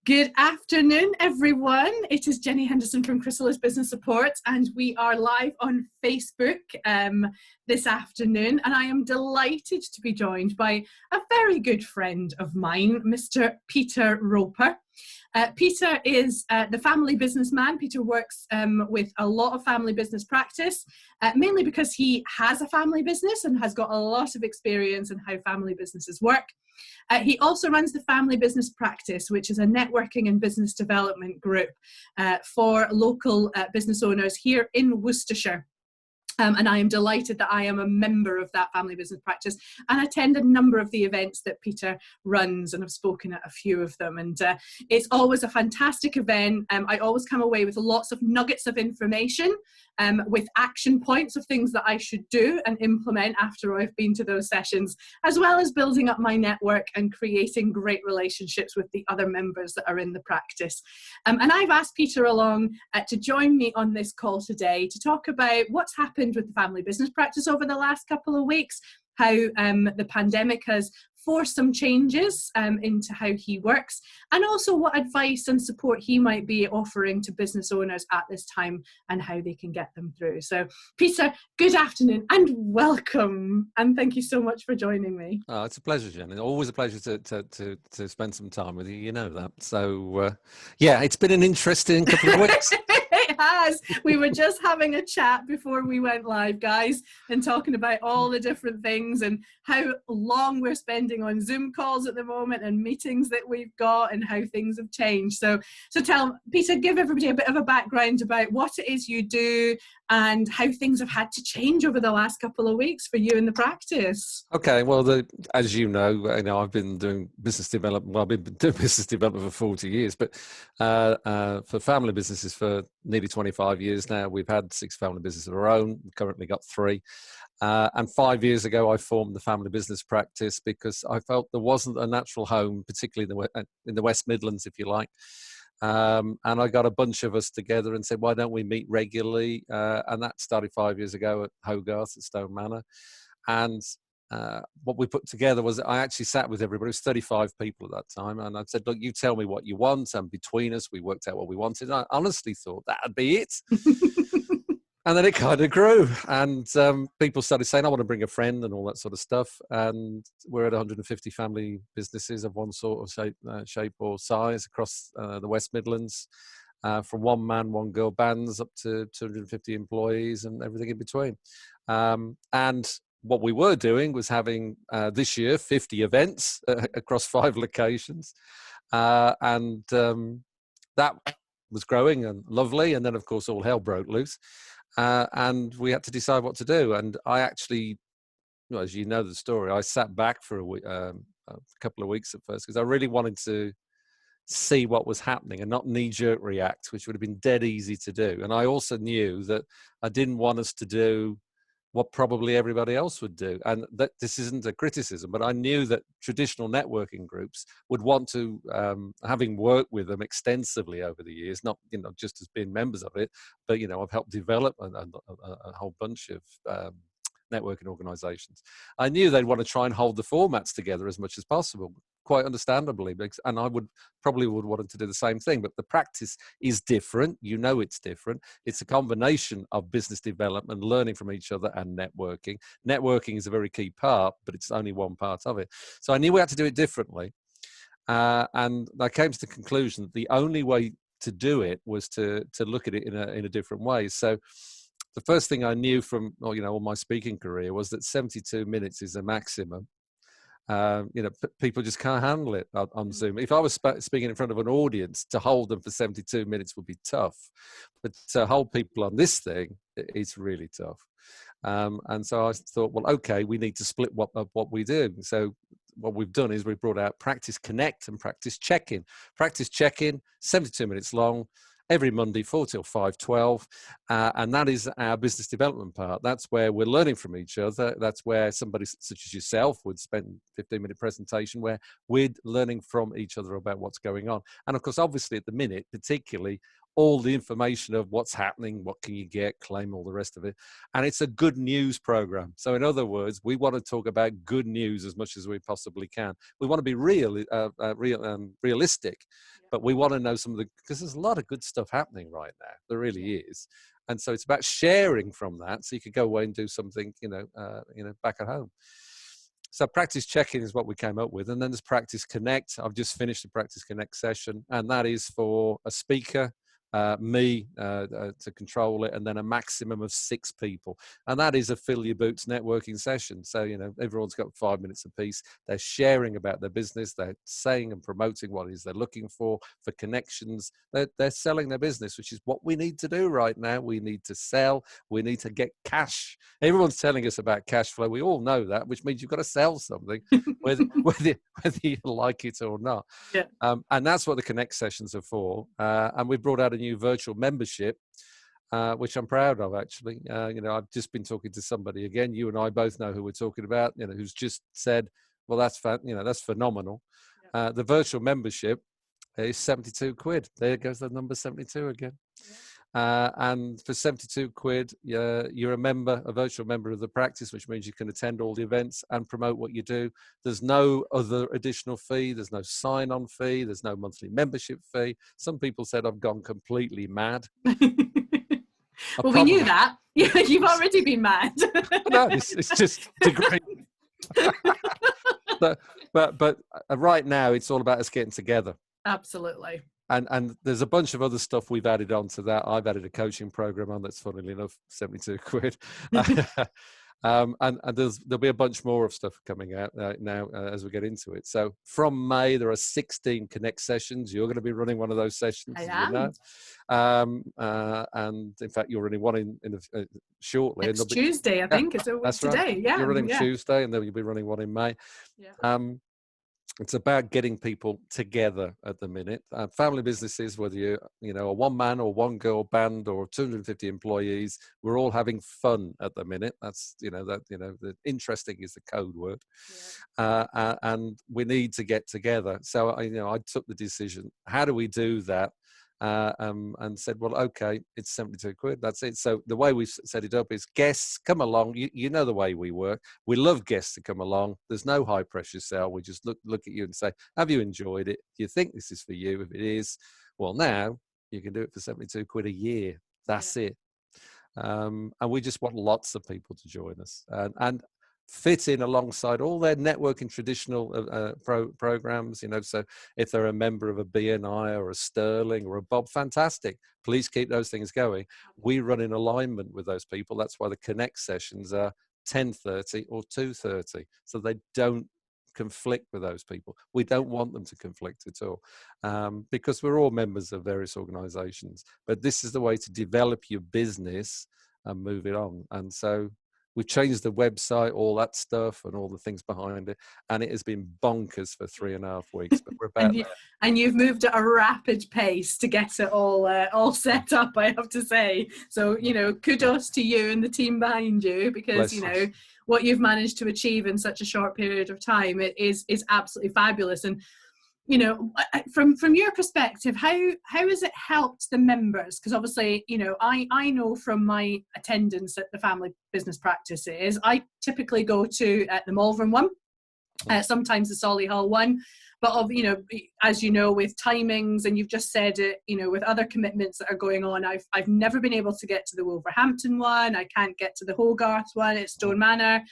Good afternoon, everyone. It is Jenny Henderson from Chrysalis Business Support, and we are live on Facebook this afternoon. And I am delighted to be joined by a very good friend of mine, Mr. Peter Roper. Peter is the family businessman. Peter works with a lot of family business practice, mainly because he has a family business and has got a lot of experience in how family businesses work. He also runs the Family Business Practice, which is a networking and business development group for local business owners here in Worcestershire. And I am delighted that I am a member of that family business practice and attend a number of the events that Peter runs, and I've spoken at a few of them. And it's always a fantastic event. I always come away with lots of nuggets of information, with action points of things that I should do and implement after I've been to those sessions, as well as building up my network and creating great relationships with the other members that are in the practice. And I've asked Peter along to join me on this call today to talk about what's happened with the family business practice over the last couple of weeks, how the pandemic has forced some changes into how he works, and also what advice and support he might be offering to business owners at this time and how they can get them through. So Peter, good afternoon and welcome, and thank you so much for joining me. Oh, it's a pleasure, Jen. It's always a pleasure to spend some time with you, you know that. So yeah, it's been an interesting couple of weeks. It has. We were just having a chat before we went live, guys, and talking about all the different things and how long we're spending on Zoom calls at the moment and meetings that we've got and how things have changed. So tell Peter, give everybody a bit of a background about what it is you do and how things have had to change over the last couple of weeks for you in the practice. Okay, well, as you know, I've been doing business development. Well, I've been doing business development for 40 years, but for family businesses for nearly 25 years now. We've had 6 family businesses of our own. We've currently got 3. And 5 years ago, I formed the family business practice because I felt there wasn't a natural home, particularly in the West Midlands, if you like. And I got a bunch of us together and said, why don't we meet regularly? And that started 5 years ago at Hogarth at Stone Manor. And what we put together was I actually sat with everybody. It was 35 people at that time. And I said, look, you tell me what you want. And between us, we worked out what we wanted. And I honestly thought that'd be it. And then it kind of grew. And people started saying, I want to bring a friend and all that sort of stuff. And we're at 150 family businesses of one sort of shape or size across the West Midlands. From one man, one girl bands up to 250 employees and everything in between. And what we were doing was having this year 50 events across 5 locations. And that was growing and lovely. And then, of course, all hell broke loose. And we had to decide what to do. And I actually, well, as you know the story, I sat back for a couple of weeks at first because I really wanted to see what was happening and not knee-jerk react, which would have been dead easy to do. And I also knew that I didn't want us to do what probably everybody else would do. And that this isn't a criticism, but I knew that traditional networking groups would want to, having worked with them extensively over the years, not just as being members of it, but I've helped develop a whole bunch of networking organizations. I knew they'd want to try and hold the formats together as much as possible, quite understandably, and I would want to do the same thing. But the practice is different. It's different. It's a combination of business development, learning from each other, and networking. Networking is a very key part, but it's only one part of it. So I knew we had to do it differently. And I came to the conclusion that the only way to do it was to look at it in a different way. So the first thing I knew from all my speaking career was that 72 minutes is a maximum. People just can't handle it on Zoom. If I was speaking in front of an audience, to hold them for 72 minutes would be tough. But to hold people on this thing, it's really tough. And so I thought, well, okay, we need to split what we do. So what we've done is we've brought out Practice Connect and Practice Check-In. Practice Check-In, 72 minutes long, every Monday, 4 till 5:12, and that is our business development part. That's where we're learning from each other. That's where somebody such as yourself would spend a 15-minute presentation where we're learning from each other about what's going on. And of course, obviously at the minute, particularly, all the information of what's happening, what can you get, claim, all the rest of it. And it's a good news program. So in other words, we want to talk about good news as much as we possibly can. We want to be realistic, but we want to know some of the, because there's a lot of good stuff happening right now. There really is. And so it's about sharing from that, so you could go away and do something, back at home. So Practice Check-in is what we came up with. And then there's Practice Connect. I've just finished the Practice Connect session, and that is for a speaker, me to control it, and then a maximum of 6 people. And that is a fill your boots networking session. So, everyone's got 5 minutes apiece. They're sharing about their business. They're saying and promoting what it is they're looking for connections. They're selling their business, which is what we need to do right now. We need to sell. We need to get cash. Everyone's telling us about cash flow. We all know that, which means you've got to sell something, whether you like it or not. Yeah. And that's what the Connect sessions are for. And we brought out a new virtual membership, which I'm proud of, actually. I've just been talking to somebody again. You and I both know who we're talking about, who's just said, well, that's phenomenal. Yeah. The virtual membership is 72 quid. There goes the number 72 again. Yeah. And for 72 quid, you're a virtual member of the practice, which means you can attend all the events and promote what you do. There's no other additional fee. There's no sign-on fee. There's no monthly membership fee. Some people said I've gone completely mad. Well, we knew that. You've already been mad. No, it's just degree. but right now, it's all about us getting together. Absolutely. And there's a bunch of other stuff we've added on to that. I've added a coaching program on that's, funnily enough, 72 quid. And there'll be a bunch more of stuff coming out now as we get into it. So from May, there are 16 Connect sessions. You're going to be running one of those sessions. I am. And in fact, you're running one in shortly. Next Tuesday, I think. It's today. Right. Yeah. You're running Tuesday, and then you'll be running one in May. Yeah. It's about getting people together at the minute. Family businesses, whether you're a one-man or one-girl band or 250 employees, we're all having fun at the minute. That's the interesting is the code word, and we need to get together. So I took the decision. How do we do that? And said, well, okay, it's 72 quid. That's it. So the way we've set it up is guests come along. You know the way we work. We love guests to come along. There's no high pressure sell. We just look at you and say, have you enjoyed it? Do you think this is for you? If it is, well, now you can do it for 72 quid a year. That's it. And we just want lots of people to join us and fit in alongside all their networking traditional programs, so if they're a member of a BNI or a Sterling or a Bob, fantastic, please keep those things going. We run in alignment with those people. That's why the Connect sessions are 10:30 or 2:30, so they don't conflict with those people. We don't want them to conflict at all, because we're all members of various organizations, but this is the way to develop your business and move it on. And so we've changed the website, all that stuff, and all the things behind it, and it has been bonkers for 3.5 weeks. But we're about and you've moved at a rapid pace to get it all set up, I have to say. So kudos to you and the team behind you, because what you've managed to achieve in such a short period of time is absolutely fabulous. And from your perspective, how has it helped the members? Because obviously, I know from my attendance at the family business practices, I typically go to the Malvern one, sometimes the Solihull one, but as you know, with timings, and you've just said it, with other commitments that are going on, I've never been able to get to the Wolverhampton one. I can't get to the Hogarth one at Stone Manor,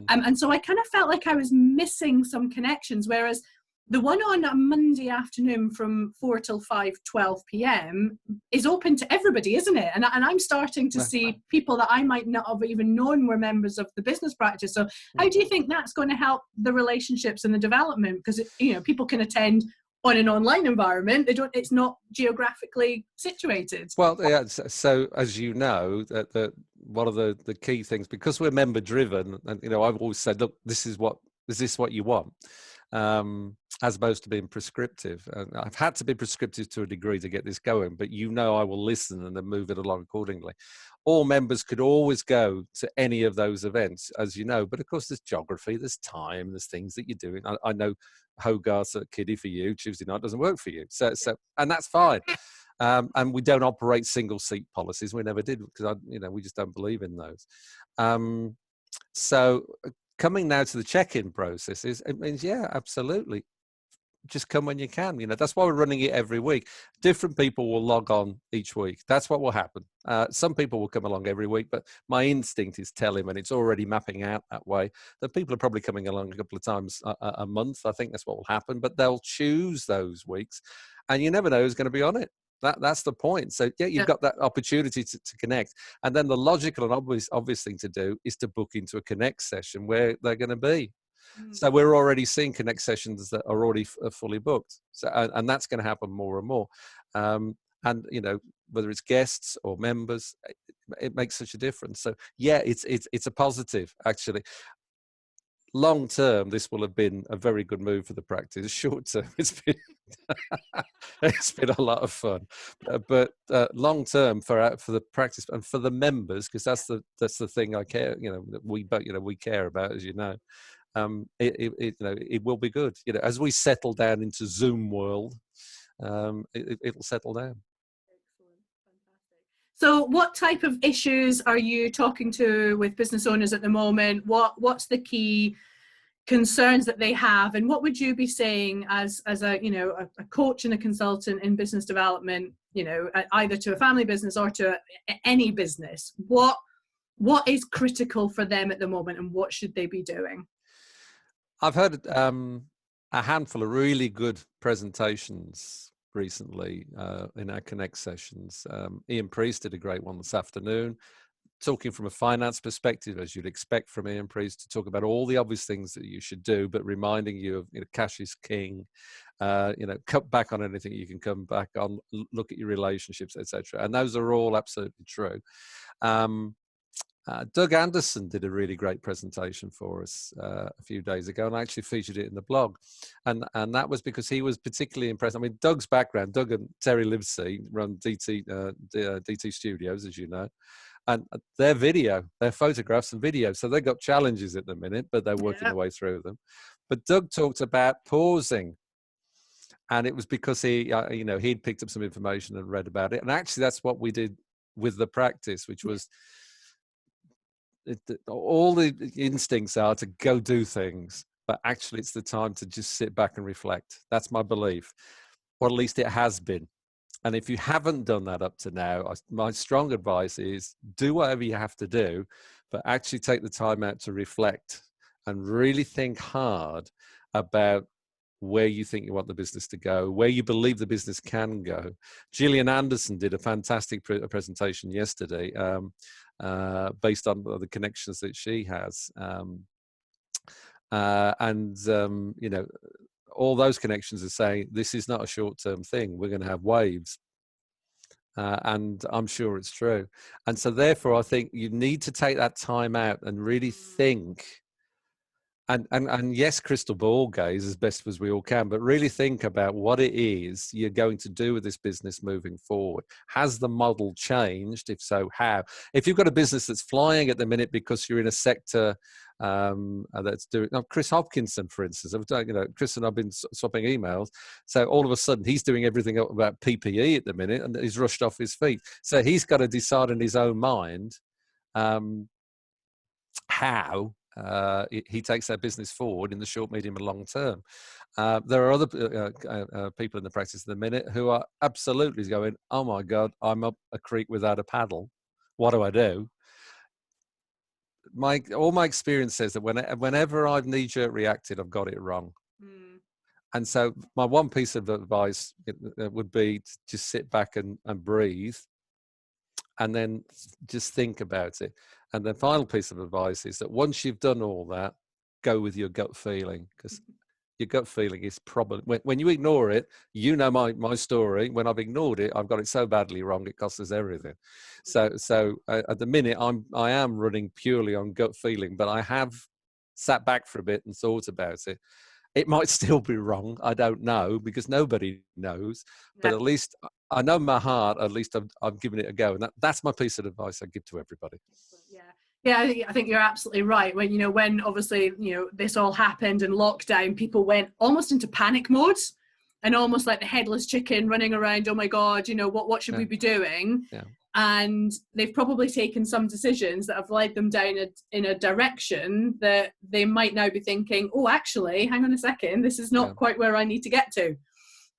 and so I kind of felt like I was missing some connections, whereas the one on a Monday afternoon from 4 till 5, 12 p.m. is open to everybody, isn't it? And I'm starting to see people that I might not have even known were members of the business practice. So how do you think that's going to help the relationships and the development? Because, people can attend on an online environment. It's not geographically situated. Well, yeah. So as you know, that one of the key things, because we're member driven, and I've always said, look, is this what you want? As opposed to being prescriptive. I've had to be prescriptive to a degree to get this going, but I will listen and then move it along accordingly. All members could always go to any of those events, as you know, but of course there's geography, there's time, there's things that you're doing. I know Hogarth's at Kiddie for you, Tuesday night doesn't work for you. So and that's fine. And we don't operate single seat policies. We never did, because we just don't believe in those. So coming now to the check-in processes, it means, yeah, absolutely, just come when you can. That's why we're running it every week. Different people will log on each week. That's what will happen. Some people will come along every week, but my instinct is telling, and it's already mapping out that way, that people are probably coming along a couple of times a month. I think that's what will happen, but they'll choose those weeks, and you never know who's going to be on it. That's the point. So yeah, you've got that opportunity to connect, and then the logical and obvious thing to do is to book into a connect session where they're going to be. So we're already seeing connect sessions that are already fully booked. So and that's going to happen more and more. And whether it's guests or members, it makes such a difference. So yeah, it's a positive, actually. Long term, this will have been a very good move for the practice. Short term, it's been a lot of fun, but long term for the practice and for the members, because that's the thing I care. We care about, as you know. It will be good. As we settle down into Zoom world, it'll settle down. Excellent. Fantastic. So what type of issues are you talking to with business owners at the moment? What's the key concerns that they have, and what would you be saying as a coach and a consultant in business development, either to a family business or to any business? What is critical for them at the moment, and what should they be doing? I've heard a handful of really good presentations recently in our Connect sessions. Ian Priest did a great one this afternoon, talking from a finance perspective, as you'd expect from Ian Priest, to talk about all the obvious things that you should do, but reminding you of cash is king. Cut back on anything you can come back on. Look at your relationships, etc. And those are all absolutely true. Doug Anderson did a really great presentation for us a few days ago, and I actually featured it in the blog. And that was because he was particularly impressed. I mean, Doug's background, Doug and Terry Livesey run DT Studios, as you know, and their photographs and videos. So they've got challenges at the minute, but they're working their way through them. But Doug talked about pausing. And it was because he'd picked up some information and read about it. And actually, that's what we did with the practice, which was, all the instincts are to go do things, but actually it's the time to just sit back and reflect. That's my belief, or at least it has been. And if you haven't done that up to now, my strong advice is do whatever you have to do, but actually take the time out to reflect and really think hard about where you think you want the business to go, where you believe the business can go. Gillian Anderson did a fantastic presentation yesterday based on the connections that she has. All those connections are saying this is not a short-term thing. We're going to have waves. And I'm sure it's true. And so therefore, I think you need to take that time out and really think. And yes, crystal ball gaze as best as we all can, but really think about what it is you're going to do with this business moving forward. Has the model changed? If so, how? If you've got a business that's flying at the minute because you're in a sector that's doing, Chris Hopkinson, for instance, Chris and I've been swapping emails. So all of a sudden he's doing everything about PPE at the minute and he's rushed off his feet. So he's got to decide in his own mind how he takes their business forward in the short, medium, and long term. There are other people in the practice at the minute who are absolutely going, oh my God, I'm up a creek without a paddle. What do I do? All my experience says that whenever I've knee-jerk reacted, I've got it wrong. And so my one piece of advice would be to just sit back and breathe, and then just think about it. And the final piece of advice is that once you've done all that, go with your gut feeling, because your gut feeling is probably, when you ignore it, my story, when I've ignored it, I've got it so badly wrong, it costs us everything. So at the minute, I am running purely on gut feeling, but I have sat back for a bit and thought about it. It might still be wrong. I don't know, because nobody knows, but at least I know in my heart, at least I've given it a go. And that's my piece of advice I give to everybody. Yeah, I think you're absolutely right. When obviously, this all happened and lockdown, people went almost into panic mode. and almost like the headless chicken running around. Oh my God, you know, what should we be doing? Yeah. And they've probably taken some decisions that have led them down in a direction that they might now be thinking, oh, actually, hang on a second, this is not quite where I need to get to.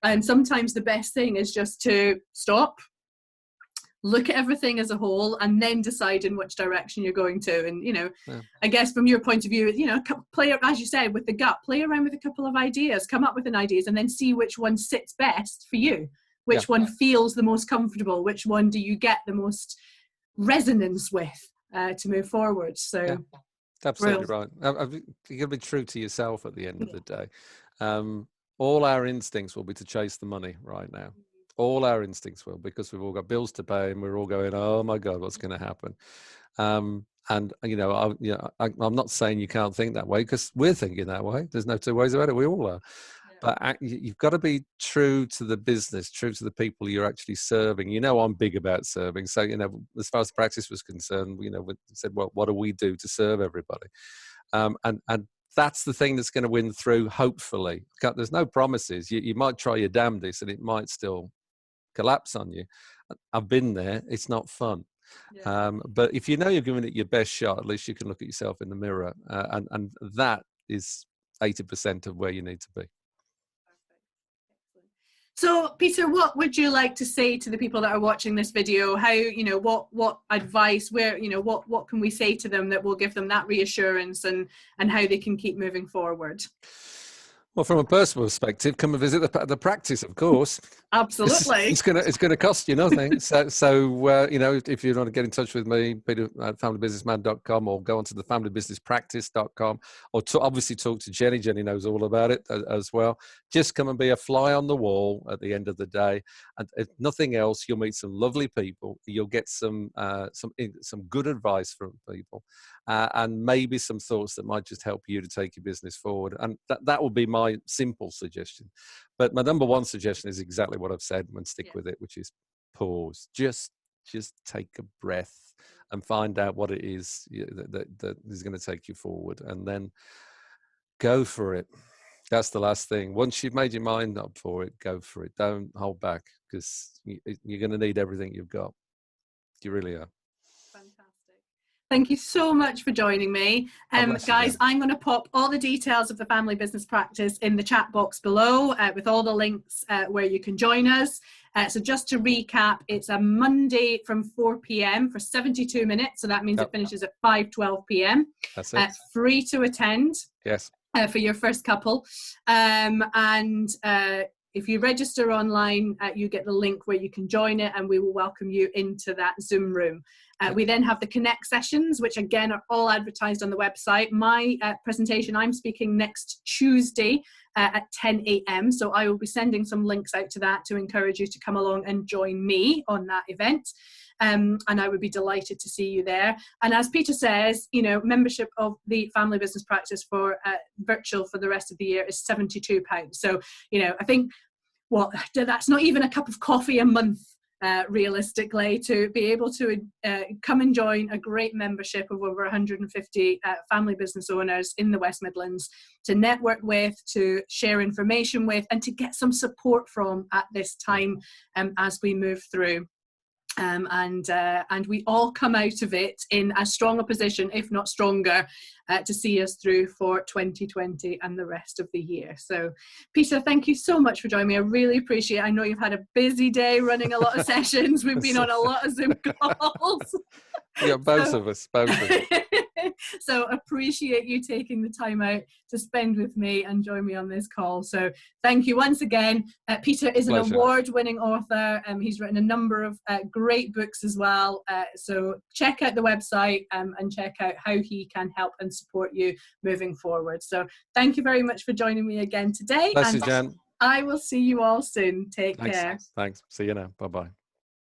And sometimes the best thing is just to stop, look at everything as a whole, and then decide in which direction you're going to. And, you know, I guess from your point of view, you know, play, as you said, with the gut, play around with a couple of ideas, come up with an ideas, and then see which one sits best for you. Which one feels the most comfortable? Which one do you get the most resonance with to move forward? So, absolutely right. You've got to be true to yourself at the end of the day. All our instincts will be to chase the money right now. All our instincts will, because we've all got bills to pay and we're all going, oh my God, what's going to happen? And you know, I'm not saying you can't think that way, because we're thinking that way. There's no two ways about it. We all are. But you've got to be true to the business, true to the people you're actually serving. You know, I'm big about serving. So, you know, as far as the practice was concerned, you know, we said, well, what do we do to serve everybody? And that's the thing that's going to win through, hopefully. There's no promises. You might try your damnedest and it might still collapse on you. I've been there. It's not fun. But if you know you're giving it your best shot, at least you can look at yourself in the mirror. And that is 80% of where you need to be. So, Peter, what would you like to say to the people that are watching this video? How, you know, what advice, where, you know, what can we say to them that will give them that reassurance and how they can keep moving forward? Well, from a personal perspective, come and visit the practice, of course. Absolutely. It's going to cost you nothing. So you know, if you want to get in touch with me, Peter at familybusinessman.com, or go onto the familybusinesspractice.com, or obviously talk to Jenny. Jenny knows all about it as well. Just come and be a fly on the wall at the end of the day. And if nothing else, you'll meet some lovely people. You'll get some good advice from people, and maybe some thoughts that might just help you to take your business forward. And that will be my simple suggestion. But my number one suggestion is exactly what I've said, and stick with it, which is pause. Just take a breath and find out what it is that is going to take you forward, and then go for it. That's the last thing. Once you've made your mind up for it, go for it. Don't hold back, because you're going to need everything you've got. You really are. Thank you so much for joining me. Guys, I'm going to pop all the details of the Family Business Practice in the chat box below with all the links where you can join us. So just to recap, it's a Monday from 4 p.m. for 72 minutes. So that means it finishes at 5:12 p.m. That's it. Free to attend. Yes. For your first couple. If you register online, you get the link where you can join it, and we will welcome you into that Zoom room. We then have the Connect sessions, which again are all advertised on the website. My presentation, I'm speaking next Tuesday at 10 a.m. So I will be sending some links out to that to encourage you to come along and join me on that event. And I would be delighted to see you there. And as Peter says, you know, membership of the Family Business Practice for virtual for the rest of the year is £72. So, you know, I think, well, that's not even a cup of coffee a month, realistically, to be able to come and join a great membership of over 150 family business owners in the West Midlands, to network with, to share information with, and to get some support from at this time as we move through. And we all come out of it in as strong a position, if not stronger, to see us through for 2020 and the rest of the year. So, Peter, thank you so much for joining me. I really appreciate it. I know you've had a busy day running a lot of sessions. We've been on a lot of Zoom calls. Yeah, both of us. So appreciate you taking the time out to spend with me and join me on this call. So thank you once again. Peter is an award-winning author. He's written a number of great books as well. So check out the website and check out how he can help and support you moving forward. So thank you very much for joining me again today. Bless you, Jen. I will see you all soon. Take care. Thanks. See you now. Bye-bye.